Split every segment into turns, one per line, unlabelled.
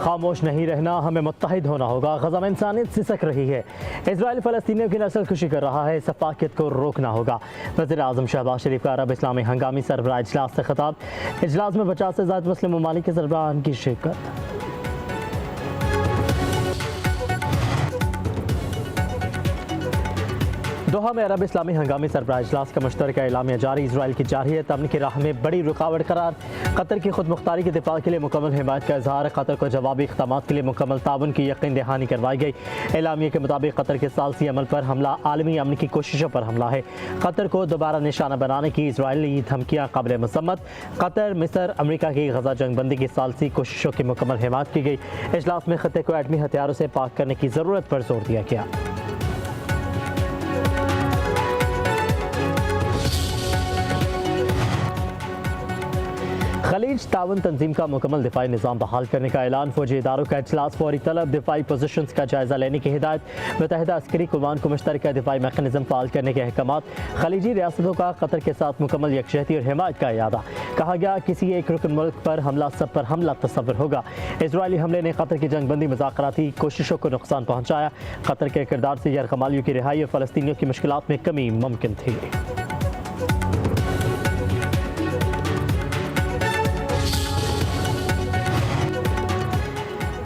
खामोश नहीं रहना, हमें मुत्तहिद होना होगा। गज़ा में इंसानियत सिसक रही है। इजराइल फ़लस्तीनियों की नस्ल खुशी कर रहा है, सफाकियत को रोकना होगा। वज़ीर आज़म शहबाज शरीफ का अरब इस्लामी हंगामी सरबराह इजलास से खिताब। इजलास में 50 से ज़्यादा मुस्लिम ममालिक के सरबराहान की शिरकत। दोहा में अरब इस्लामी हंगामी सरबराह इजलास का मुश्तरका एलामिया जारी। इजराइल की जारहियत अमन की राह में बड़ी रुकावट करार। कतर की खुद मुख्तारी के दिफा के लिए मुकम्मल हिमायत का इजहार। कतर को जवाबी इक़दाम के लिए मुकम्मल ताउन की यकीन दहानी करवाई गई। एलामिया के मुताबिक कतर के सालसी अमल पर हमला आलमी अमन की कोशिशों पर हमला है। कतर को दोबारा निशाना बनाने की इजरायली धमकियाँ काबिल मसम्मत। कतर, मिस्र, अमरीका की गजा जंगबंदी की सालसी कोशिशों की मुकम्मल हिमायत की गई। इजलास में खत्े को एटमी हथियारों से पाक करने की ज़रूरत पर जोर दिया गया। खलीज ताउन तंजीम का मुकम्मल दिफाई निज़ाम बहाल करने का ऐलान। फौजी इदारों का इजलास, फौरी तलब, दिफाई पोजिशन का जायजा लेने की हिदायत। मुत्तहिदा अस्करी कुमान को मुश्तरका दिफाई मैकेनिज़्म फ़ाल करने के अहकाम। खलीजी रियासतों का कतर के साथ मुकम्मल यकजहती और हिमायत का इरादा। कहा गया किसी एक रुकन मुल्क पर हमला सब पर हमला तस्वर होगा। इजरायली हमले ने कतर की जंगबंदी मुज़ाकराती कोशिशों को नुकसान पहुँचाया। कतर के किरदार से यरगमालियों की रिहाई और फ़लस्तीनियों की मुश्किलात में कमी मुमकिन थी।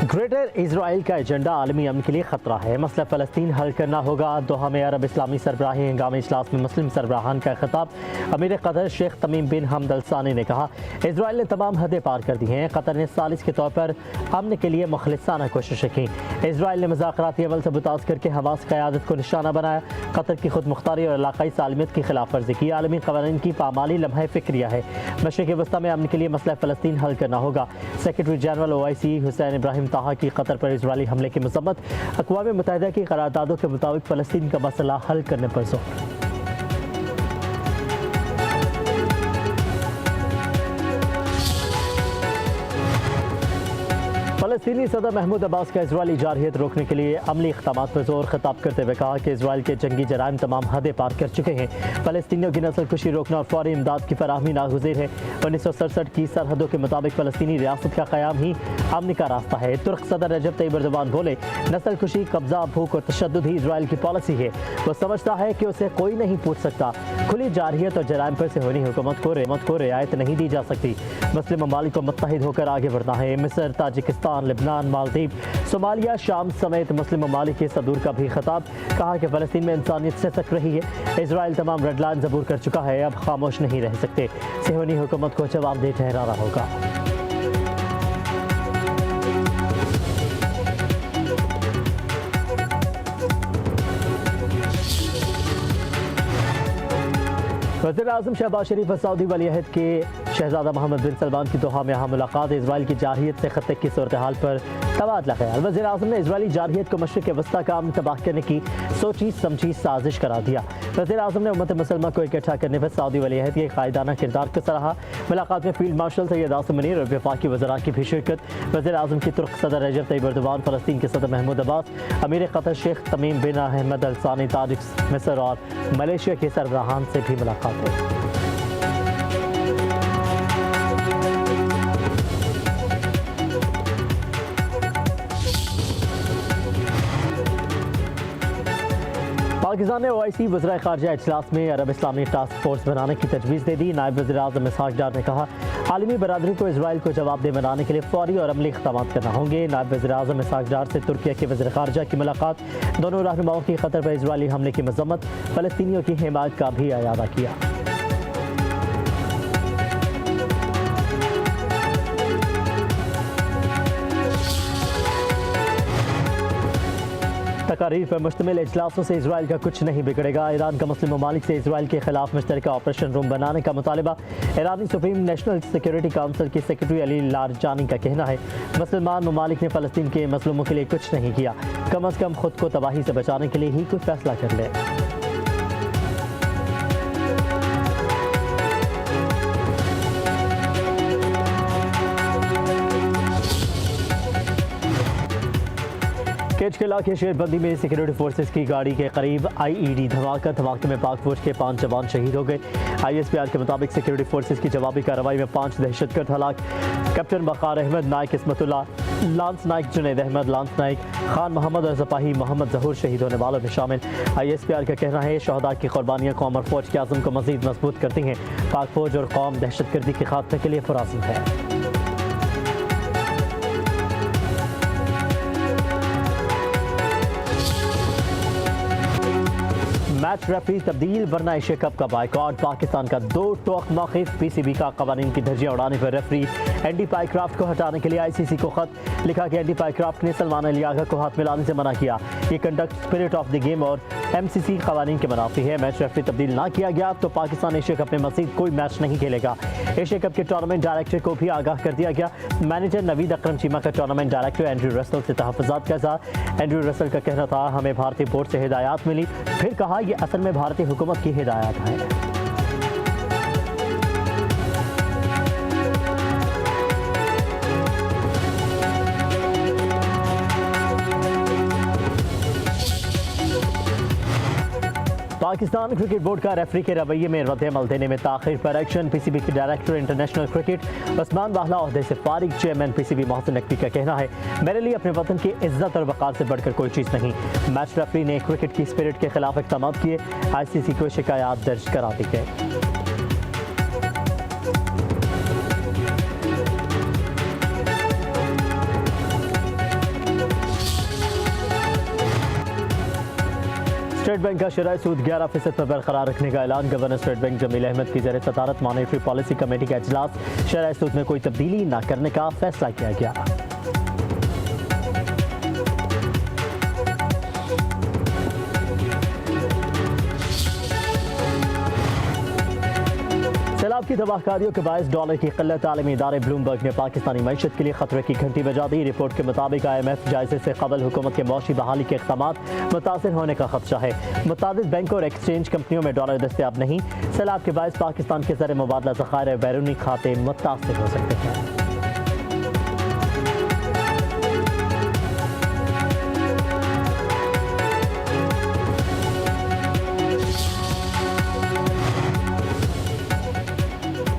ग्रेटर इजराइल का एजेंडा आलमी अमन के लिए खतरा है। मसला फ़लस्तीन हल करना होगा। दोहा में अरब इस्लामी सरबराही हंगामी इजलास में मुस्लिम सरबराहान का खिताब। अमीर कतर शेख तमीम बिन हमद अल सानी ने कहा, इजराइल ने तमाम हदें पार कर दी हैं। कतर ने सालिस के तौर पर अमन के लिए मुखलिसाना कोशिशें की। इजराइल ने मुज़ाकराती अमल से मुताज़ करके हमास क़यादत को निशाना बनाया। कतर की खुद मुख्तारी और इलाकाई सालमियत की खिलाफ वर्जी की। आलमी क़वानीन की पामाली लम्हा फ़िक्रिया है। मशरिक़ वस्ता में अमन के लिए मसला फ़लस्तीन हल करना होगा। Secretary general OIC Hussain Ibrahim ताहा की कतर पर इजरायली हमले की मज़म्मत। अक़वाम मुत्तहिदा की करारदादों के मुताबिक फ़लस्तीन का मसला हल करने पर जोर। फ़लस्तीनी सदर महमूद अब्बास का इजरायली जारहियत रोकने के लिए अमली इक़दाम पर जोर। खिताब करते हुए कहा कि इजराइल के जंगी जराइम तमाम हदें पार कर चुके हैं। फ़लस्तीनियों की नस्ल खुशी रोकना और फौरी इमदाद की फराहमी नागुज़ीर है। 1967 की सरहदों के मुताबिक फ़लस्तीनी रियासत का क़याम ही अमन का रास्ता है। तुर्क सदर रजब तैयब एर्दोगान बोले, नस्ल खुशी, कब्जा, भूख और तशद्दुद ही इजराइल की पॉलिसी है। वो समझता है कि उसे कोई नहीं पूछ सकता। खुली जारहियत और जराइम पर से होनी हुकूमत को रियायत नहीं दी जा सकती। मुस्लिम ममालिक को मुत्तहिद होकर आगे बढ़ना है। मिस्र, ताजिकिस्तान, लेबनान, मालदीव, सोमालिया, शाम समेत मुस्लिम ममालिक के सदूर का भी खिताब। कहा कि फ़लस्तीन में इंसानियत सिसक रही है। इजराइल तमाम रेड लाइन ज़बूर कर चुका है। अब खामोश नहीं रह सकते। सिहोनी हुकूमत को जवाबदेह ठहराना होगा। वज़ीर आज़म शहबाज शरीफ और सऊदी वलीअहद के शहज़ादा मोहम्मद बिन सलमान की दोहा में अहम मुलाकात। इजराइल की जारहियत से खत्ते की सूरत हाल पर तबादला ख्याल। वज़ीर आज़म ने इजरायली जारहियत को मशरिक़ वस्ता का अमन तबाह करने की सोची समझी साजिश करार दिया। वज़ीर आज़म ने उम्मत मुसलमान को इकट्ठा करने पर सऊदी वलीअहद के कायदाना किरदार को सराहा। मुलाकात में फील्ड मार्शल सैयद आसिम मुनीर और वफाकी वज़रा की भी शिरकत। वज़ीर आज़म की तुर्क सदर रजब तैयब एर्दोगान, फ़लस्तीन के सदर महमूद अब्बास, अमीर कतर शेख तमीम बिन हमद अल सानी, ताजिक, मिस्र और मलेशिया के सरबराहान से भी मुलाकात हुई। पाकिस्तान ने OIC वज़रा ख़ारजा इजलास में अरब इस्लामी टास्क फोर्स बनाने की तजवीज़ दे दी। नायब वज़ीर आज़म इसहाक़ डार ने कहा, आलमी बरादरी को इजराइल को जवाबदेह बनाने के लिए फौरी और अमली इक़दाम करना होंगे। नायब वज़ीर आज़म इसहाक़ डार से तुर्किया के वज़ीर ख़ारजा की मुलाकात। दोनों रहनुमाओं की कतर पर इजरायली हमले की मज़म्मत, फ़लस्तीनियों की हिमायत का भी इरादा किया। तकारीर पर मुश्तमिल इजलासों से इजराइल का कुछ नहीं बिगड़ेगा। ईरान का मुस्लिम ममालिक से इजराइल के खिलाफ मुश्तरका ऑपरेशन रूम बनाने का मुतालबा। ईरानी सुप्रीम नेशनल सिक्योरिटी काउंसिल की सेक्रेटरी अली लारजानी का कहना है, मुसलमान ममालिक ने फ़लस्तीन के मजलूमों के लिए कुछ नहीं किया। कम अज़ कम खुद को तबाही से बचाने के लिए ही कोई फैसला कर ले। केज के इलाके शेरबंदी में सिक्योरिटी फोर्सेस की गाड़ी के करीब आईईडी धमाके में पाक फौज के 5 जवान शहीद हो गए। ISPR के मुताबिक सिक्योरिटी फोर्सेस की जवाबी कार्रवाई में 5 दहशतगर्द हलाक। कैप्टन वक़ार अहमद, नाइक इस्मतुल्लाह, लांस नाइक जुनैद अहमद, लांस नाइक खान मोहम्मद और सिपाही मोहम्मद जहूर शहीद होने वालों में शामिल। ISPR का कहना है शहदा की कुर्बानियाँ कौम और फौज के आज़म को मज़ीद मजबूत करती हैं। पाक फौज और कौम दहशतगर्दी के खात्मे के लिए पुरअज़्म है। मैच रेफरी तब्दील वरना एशिया कप का बाइकॉट। पाकिस्तान का 2 टोक मौक़िफ़। PCB का कवानीन की धज्जियां उड़ाने पर रेफरी एंडी पाइक्राफ्ट को हटाने के लिए ICC को खत लिखा कि एंडी पाइक्राफ्ट ने सलमान अलियागा को हाथ मिलाने से मना किया। ये conduct spirit of the game और MCC कवानीन के मुनाफी है। मैच रेफरी तब्दील ना किया गया तो पाकिस्तान एशिया कप में मज़ीद कोई मैच नहीं खेलेगा। एशिया कप के टूर्नामेंट डायरेक्टर को भी आगाह कर दिया गया। मैनेजर नवीद अकरम चीमा का टूर्नामेंट डायरेक्टर एंड्रू रसल से तहफ़्फ़ुज़ात का इज़हार। एंड्रू रसल का कहना था हमें भारतीय बोर्ड से हिदायत मिली, फिर कहा ये असल में भारतीय हुकूमत की हिदायत है। पाकिस्तान क्रिकेट बोर्ड का रेफरी के रवैये में रद्द-ए-अमल देने में ताख़ीर पर एक्शन। PCB के डायरेक्टर इंटरनेशनल क्रिकेट उस्मान वाहला ओहदे से फारिग। चेयरमैन PCB मोहसिन नकवी का कहना है मेरे लिए अपने वतन की इज्जत और वक़ार से बढ़कर कोई चीज़ नहीं। मैच रेफरी ने क्रिकेट की स्पिरिट के खिलाफ इक़दाम किए। ICC को शिकायत दर्ज करा दी गई। स्टेट बैंक का शरह सूद 11% पर बरकरार रखने का ऐलान। Governor state bank Jamil Ahmed की ज़ेर सदारत मॉनेटरी पॉलिसी कमेटी का इजलास। शरह सूद में कोई तब्दीली न करने का फैसला किया गया। सैलाब की तबाहकारियों के बायस डॉलर की किल्लत। आलमी इदारे ब्लूमबर्ग ने पाकिस्तानी मईशत के लिए खतरे की घंटी बजा दी। रिपोर्ट के मुताबिक IMF जायजे से कबल हुकूमत के मौशी बहाली के इक़दामात मुतासिर होने का खदशा है। मुतादिद बैंकों और एक्सचेंज कंपनियों में डॉलर दस्तयाब नहीं। सैलाब के बायस पाकिस्तान के ज़र मुबादला ज़खायर बैरूनी खाते मुतासिर हो सकते हैं।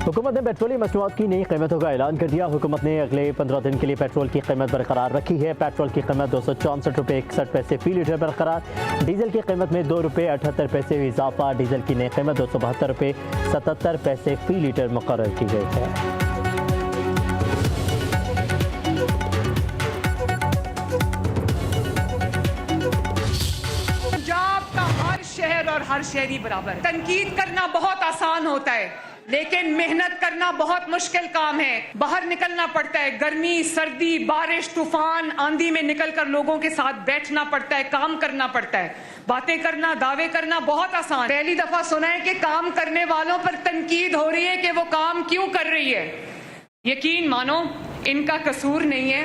हुकूमत ने पेट्रोलियम मसनूआत की नई कीमतों का ऐलान कर दिया। हुकूमत ने अगले 15 दिन के लिए पेट्रोल की कीमत बरकरार रखी है। पेट्रोल की कीमत 264 रुपये 61 पैसे फी लीटर बरकरार। डीजल की कीमत में 2 रुपये 78 पैसे इजाफा। डीजल की नई कीमत 272 रुपये 77 पैसे फी लीटर मुकर्रर की गई है।
और हर शहरी बराबर। तनकीद करना बहुत आसान होता है लेकिन मेहनत करना बहुत मुश्किल काम है। बाहर निकलना पड़ता है, गर्मी, सर्दी, बारिश, तूफान, आंधी में निकलकर लोगों के साथ बैठना पड़ता है, काम करना पड़ता है। बातें करना, दावे करना बहुत आसान। पहली दफा सुना है कि काम करने वालों पर तनकीद हो रही है कि वो काम क्यों कर रही है। यकीन मानो इनका कसूर नहीं है।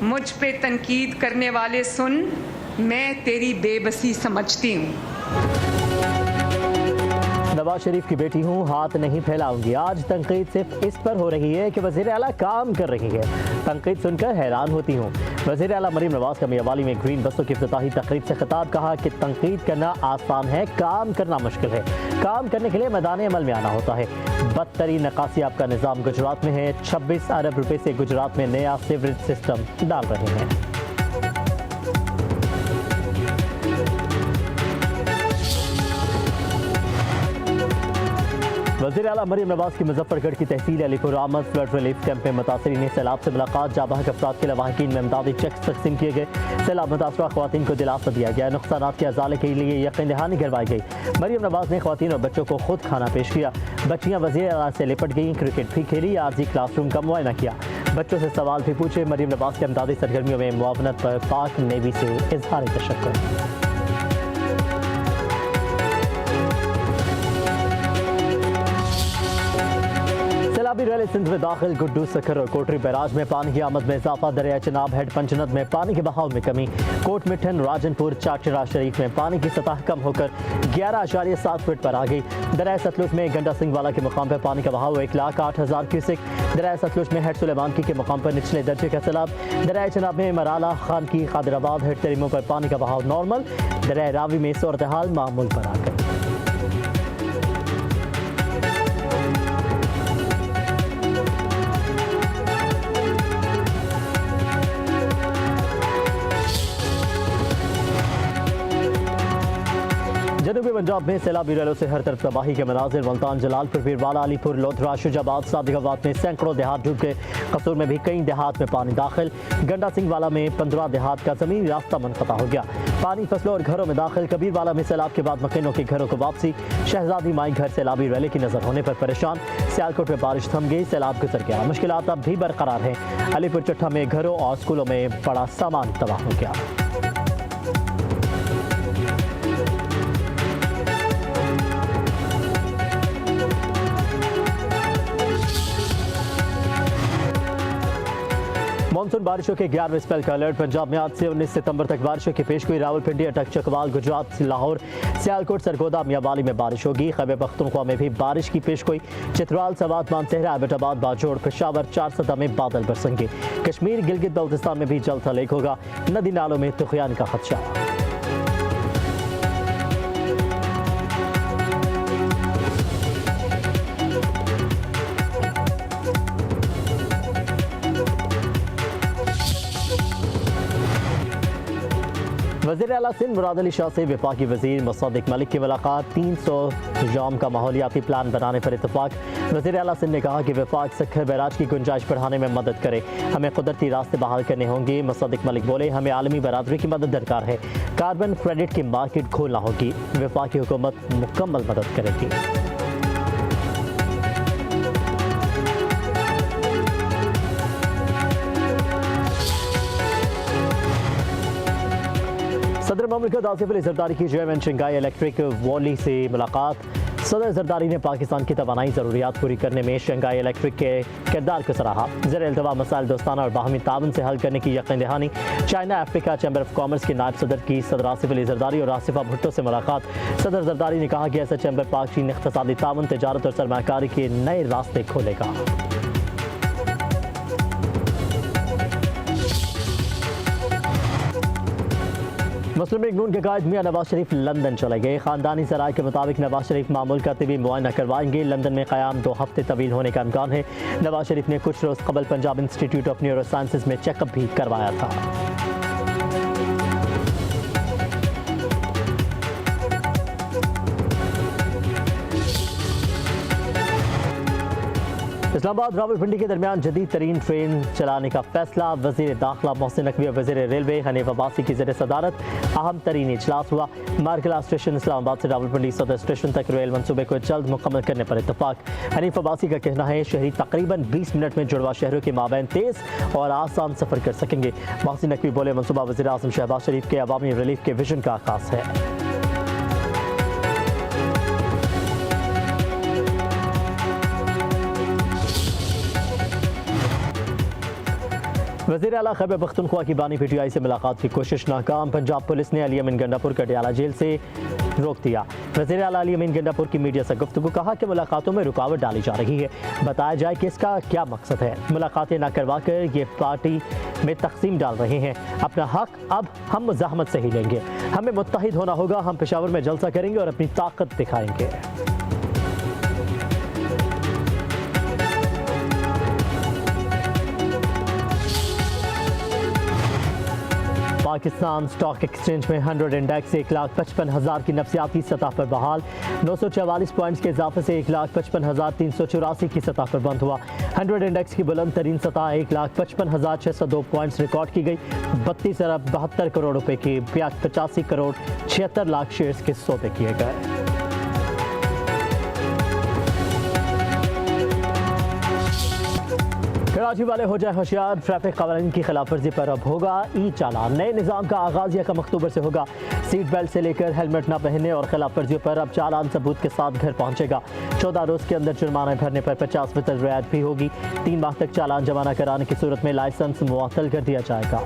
मुझ पे तनकीद करने वाले सुन, मैं तेरी बेबसी समझती हूँ।
नवाज शरीफ की बेटी हूँ, हाथ नहीं फैलाऊंगी। आज तनकीद सिर्फ इस पर हो रही है कि वज़ीर आला काम कर रही है। तनकीद सुनकर हैरान होती हूँ। वज़ीर आला मरीम नवाज का मियावाली में ग्रीन बसों की इफ्तिताही तकरीब से खिताब। कहा कि तनकीद करना आसान है, काम करना मुश्किल है। काम करने के लिए मैदान अमल में आना होता है। बदतरीन नकासियाब का निज़ाम गुजरात में है। 26 अरब रुपये से गुजरात में नया सीवरेज सिस्टम डाल रहे हैं। वज़ीर आला मरीम नवाज की मुजफ्फरगढ़ की तहसील अलीपुर आमद फ्लड रिलीफ कैंप में मुतासरीन सैलाब से मुलाकात। जाबाहक अफराद के लवाहिकीन में इमदादी चेक्स तकसीम किए गए। सैलाब मुतासरा ख़वातीन को दिलासा दिया गया। नुकसानात के अजाले के लिए यकीन दहानी करवाई गई। मरीम नवाज ने ख़वातीन और बच्चों को खुद खाना पेश किया। बच्चियाँ वज़ीर आला से लिपट गईं, क्रिकेट भी खेली, आरजी क्लासरूम का मुआयना किया, बच्चों से सवाल भी पूछे। मरीम नवाज के इमदादी सरगर्मियों में मुआवनत पर पाक नेवी से इजहार तशक्कुर। सैलाबी रैली सिंध में दाखिल। गुड्डू, सखर और कोटरी बैराज में पानी की आमद में इजाफा। दरिया चनाब हेड पंचनद में पानी के बहाव में कमी। कोट मिठन, राजनपुर, चाचरा शरीफ में पानी की सतह कम होकर 11.7 फीट पर आ गई। दरिया सतलुज में गंडा सिंह वाला के मुकाम पर पानी का बहाव 1,08,000 क्यूसेक। दरिया सतलुज में हेड सुलेमानकी के मुकाम पर निचले दर्जे का सैलाब। दरिया चनाब में मराला, खानकी, खादराबाद हेड तरीमों पर पानी का बहाव नॉर्मल। दरिया रावी में सूरत हाल मामूल पर आ गई। जनूबी पंजाब में सैलाबी रैलों से हर तरफ तबाही के मनाजिर। मुल्तान, जलालपुर, पीरवाला, अलीपुर, लोधरा, शुजाबाद, सादिकाबाद में सैकड़ों देहात डूब गए। कसूर में भी कई देहात में पानी दाखिल। गंडा सिंह वाला में 15 देहात का जमीनी रास्ता मुनक़ता हो गया। पानी फसलों और घरों में दाखिल। कबीरवाला में सैलाब के बाद मकीनों के घरों को वापसी। शहजादी माई घर सैलाबी रैली की नजर होने पर परेशान। सियालकोट में बारिश थम गई, सैलाब गुजर गया। मुश्किलात अब भी बरकरार हैं। अलीपुर चट्ठा में घरों और स्कूलों में बड़ा सामान तबाह हो गया। मानसून बारिशों के 11वें स्पेल का अलर्ट। पंजाब में आज से 19 सितंबर तक बारिशों की पेशगोई। रावलपिंडी, अटक, चकवाल, गुजरात, लाहौर, सियालकोट, सरगोदा, मियावाली में बारिश होगी। खैबर पख्तूनख्वा में भी बारिश की पेशगोई। चित्रवाल, सवात, मानसहरा, एबटाबाद, बाजोड़, पेशावर, 4 सतह में बादल बरसेंगे। कश्मीर, गिलगित बल्तिस्तान में भी जल्द हलेक होगा। नदी नालों में तुगयान का खदशा। वज़ीर आला सिंध मुराद अली शाह से वफाकी वज़ीर मुसद्दिक मलिक की मुलाकात। 300 जाम का माहौलियाती प्लान बनाने पर इत्तफाक। वज़ीर आला सिंध ने कहा कि वफाक सखर बैराज की गुंजाइश बढ़ाने में मदद करे। हमें कुदरती रास्ते बहाल करने होंगे। मुसद्दिक मलिक बोले, हमें आलमी बरादरी की मदद दरकार है। कार्बन क्रेडिट की मार्केट खोलना होगी। वफाकी हुकूमत मुकम्मल मदद करेगी। सदर ममलिकत आसिफ अली जरदारी की चेयरमैन शंघाई इलेक्ट्रिक वॉली से मुलाकात। सदर जरदारी ने पाकिस्तान की तवानाई ज़रूरियात पूरी करने में शंघाई इलेक्ट्रिक के किरदार को सराहा। ज़ेर-ए-इल्तवा मसाइल दोस्ताना और बाहमी ताउन से हल करने की यकीन दहानी। China Africa chamber of commerce के नायब सदर की सदर आसिफ अली जरदारी और आसिफा भुट्टो से मुलाकात। सदर जरदारी ने कहा कि ऐसा चैम्बर पाक चीन इक़्तिसादी ताउन, तिजारत और सरमायाकारी के नए रास्ते खोलेगा। मुस्लिम लीग नून के कायद मियां नवाज शरीफ लंदन चले गए। खानदानी ज़राए के मुताबिक नवाज शरीफ मामूल का तिबी मुआयना करवाएंगे। लंदन में क़याम 2 हफ्ते तवील होने का इम्कान है। नवाज शरीफ ने कुछ रोज़ कबल Punjab institute of neuro sciences में चेकअप भी करवाया था। इस्लामाबाद रावलपिंडी के दरमियान जदीद तरीन ट्रेन चलाने का फैसला। वज़ीर दाखिला मोहसिन नकवी और वज़ीर रेलवे हनीफ अब्बासी की ज़ेर सदारत अहम तरीन इजलास हुआ। मार्कला स्टेशन इस्लामाबाद से रावलपिंडी सदर स्टेशन तक रेल मनसूबे को जल्द मुकम्मल करने पर इत्तफाक। हनीफ अब्बासी का कहना है शहरी तकरीबन 20 मिनट में जुड़वा शहरों के माबैन तेज़ और आसान सफ़र कर सकेंगे। मोहसिन नकवी बोले, मनसूबा वज़ीर आज़म शहबाज शरीफ के अवामी रिलीफ के विजन का आगाज़ है। वज़ीर आला खैबर पख्तूनख्वा की बानी PTI से मुलाकात की कोशिश नाकाम। पंजाब पुलिस ने अली अमीन गंडापुर कटियाला जेल से रोक दिया। वज़ीर आला अली अमीन गंडापुर की मीडिया से गुफ्तगू, कहा कि मुलाकातों में रुकावट डाली जा रही है। बताया जाए कि इसका क्या मकसद है। मुलाकातें न करवा कर ये पार्टी में तकसीम डाल रहे हैं। अपना हक अब हम मुज़ाहमत से ही लेंगे। हमें मुत्तहिद होना होगा। हम पेशावर में जलसा करेंगे और अपनी ताकत दिखाएंगे। पाकिस्तान स्टॉक एक्सचेंज में 100 इंडेक्स 1,55,000 की नफसियाती सतह पर बहाल। 944 पॉइंट्स के इजाफे से 1,55,384 की सतह पर बंद हुआ। 100 इंडेक्स की बुलंद तरीन सतह 1,55,602 पॉइंट्स रिकॉर्ड की गई। 32 अरब 72 करोड़ रुपए के 85 करोड़ 76 लाख शेयर्स के सौदे किए गए। कराची वाले हो जाए होशियार, ट्रैफिक कानून की खिलाफ वर्जी पर अब होगा ई चालान। नए निज़ाम का आगाज 1 अक्टूबर से होगा। सीट बेल्ट से लेकर हेलमेट न पहनने और खिलाफ वर्जियों पर अब चालान सबूत के साथ घर पहुंचेगा। 14 रोज के अंदर जुर्माना भरने पर 50% रियायत भी होगी। 3 माह तक चालान जमा न कराने की सूरत में लाइसेंस मुअत्तल कर दिया जाएगा।